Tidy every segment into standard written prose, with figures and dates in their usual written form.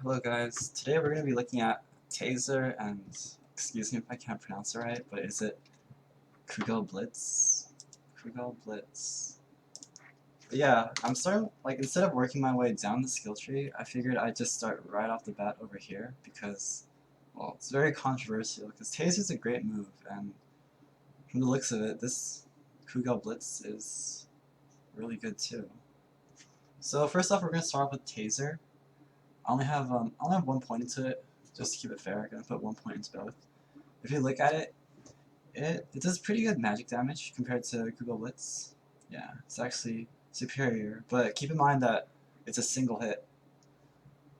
Hello guys, today we're going to be looking at Taser and, excuse me if I can't pronounce it right, but is it Kugel Blitz? Kugel Blitz. But yeah, I'm starting, instead of working my way down the skill tree, I figured I'd just start right off the bat over here because, well, it's very controversial because Taser's a great move, and from the looks of it, this Kugel Blitz is really good too. So first off, we're going to start off with Taser. I only have 1 point into it, just to keep it fair. I'm gonna put 1 point into both. If you look at it, it does pretty good magic damage compared to Kugel Blitz. Yeah, it's actually superior, but keep in mind that it's a single hit.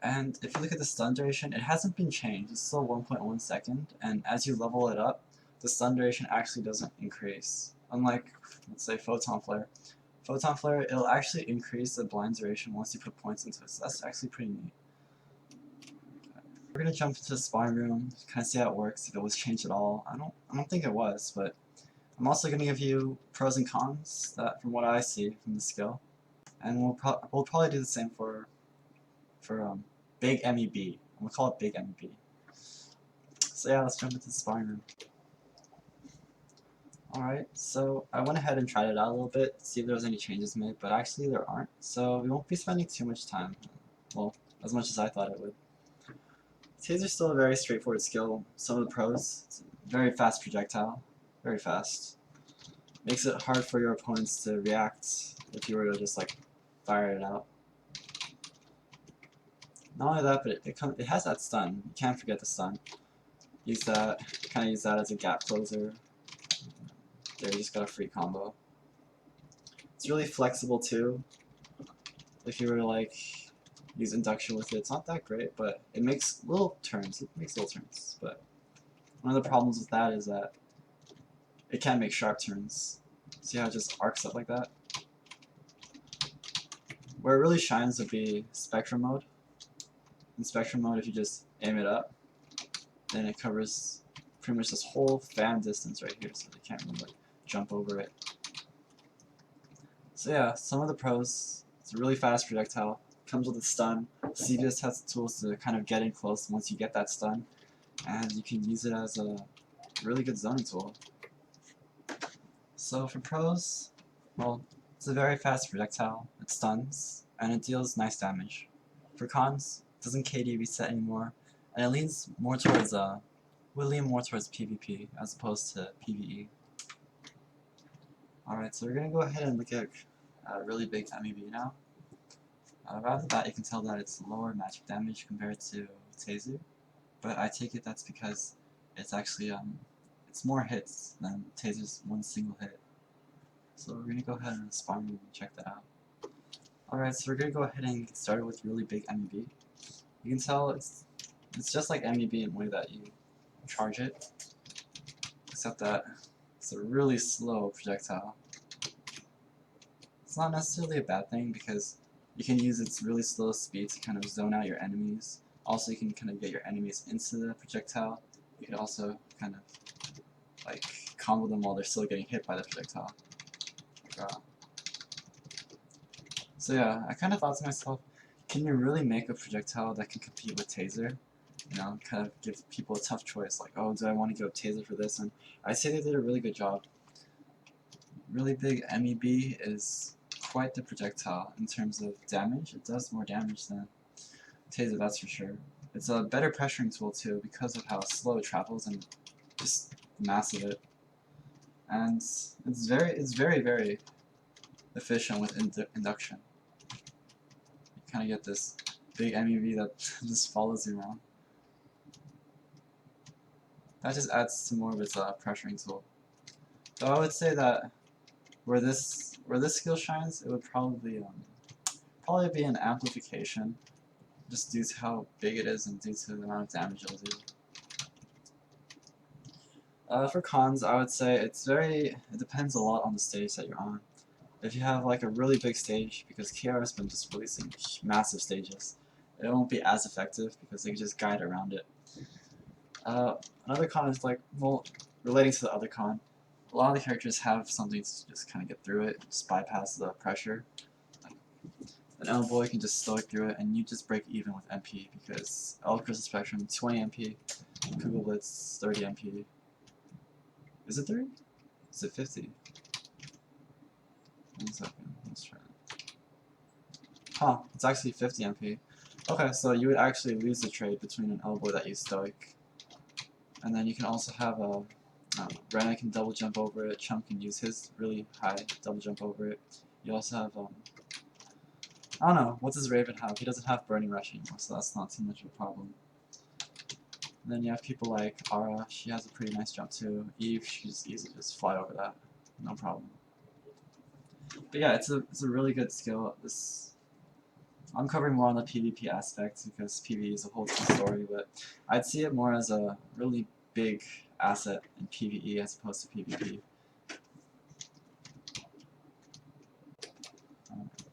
And if you look at the stun duration, it hasn't been changed. It's still 1.1 second, and as you level it up, the stun duration actually doesn't increase. Unlike, let's say, Photon Flare. Photon Flare, it'll actually increase the blind duration once you put points into it, so that's actually pretty neat. We're gonna jump into the spawn room, kind of see how it works, if it was changed at all. I don't think it was, but I'm also gonna give you pros and cons that from what I see from the skill, and we'll probably do the same for big MEB. We'll call it big MEB. So yeah, let's jump into the spawn room. Alright, so I went ahead and tried it out a little bit, see if there was any changes made, but actually there aren't, so we won't be spending too much time. Well, as much as I thought it would. Taser's still a very straightforward skill. Some of the pros, it's a very fast projectile, very fast. Makes it hard for your opponents to react if you were to just fire it out. Not only that, but it has that stun. You can't forget the stun. Use that, kind of use that as a gap closer. There, you just got a free combo. It's really flexible too. If you were to use induction with it, it's not that great, but it makes little turns. But one of the problems with that is that it can't make sharp turns. See how it just arcs up like that? Where it really shines would be Spectrum mode. In Spectrum mode, if you just aim it up, then it covers pretty much this whole fan distance right here, so they can't really jump over it. So yeah, some of the pros. It's a really fast projectile. Comes with a stun. CVS has the tools to kind of get in close once you get that stun, and you can use it as a really good zoning tool. So for pros, well, it's a very fast projectile, it stuns, and it deals nice damage. For cons, it doesn't KD reset anymore, and it leans more towards will lean more towards PvP as opposed to PvE. Alright, so we're gonna go ahead and look at really big MEB now. Right off the bat, you can tell that it's lower magic damage compared to Taser, but I take it that's because it's actually it's more hits than Taser's one single hit. So we're gonna go ahead and spawn room and check that out. Alright, so we're gonna go ahead and get started with really big MEB. You can tell it's just like MEB in the way that you charge it, except that it's a really slow projectile. It's not necessarily a bad thing because you can use its really slow speed to kind of zone out your enemies. Also, you can kind of get your enemies into the projectile. You can also kind of combo them while they're still getting hit by the projectile. So yeah, I kind of thought to myself, can you really make a projectile that can compete with Taser? You know, kind of give people a tough choice, like, oh, do I want to give up Taser for this? And I'd say they did a really good job. Really big MEB is quite the projectile in terms of damage. It does more damage than Taser, that's for sure. It's a better pressuring tool too because of how slow it travels and just the mass of it. And it's very efficient with induction. You kind of get this big MEB that just follows you around. That just adds to more of its pressuring tool. So I would say that where this skill shines, it would probably be an amplification, just due to how big it is and due to the amount of damage it'll do. For cons, I would say it depends a lot on the stage that you're on. If you have a really big stage, because KR has been just releasing massive stages, it won't be as effective because they can just guide around it. Another con is well, relating to the other con, a lot of the characters have something to just kind of get through it, just bypass the pressure. an elbow you can just stoic through it and you just break even with MP because L Crystal Spectrum 20 MP, Kugel Blitz 30 MP. Is it 30? Is it 50? 1 second, let's try it. Huh, it's actually 50 MP. Okay, so you would actually lose the trade between an elbow that you stoic. And then you can also have a Ren can double jump over it, Chump can use his really high double jump over it. You also have I don't know, what does Raven have? He doesn't have Burning Rush anymore, so that's not too much of a problem. And then you have people like Ara, she has a pretty nice jump too. Eve, she's easy to just fly over that, no problem. But yeah, it's a really good skill. I'm covering more on the PvP aspect because PvE is a whole different story, but I'd see it more as a really big asset in PvE as opposed to PvP.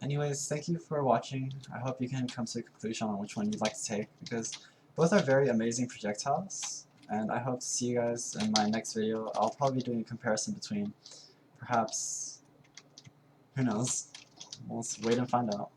Anyways, thank you for watching. I hope you can come to a conclusion on which one you'd like to take, because both are very amazing projectiles, and I hope to see you guys in my next video. I'll probably be doing a comparison between, perhaps, who knows, we'll wait and find out.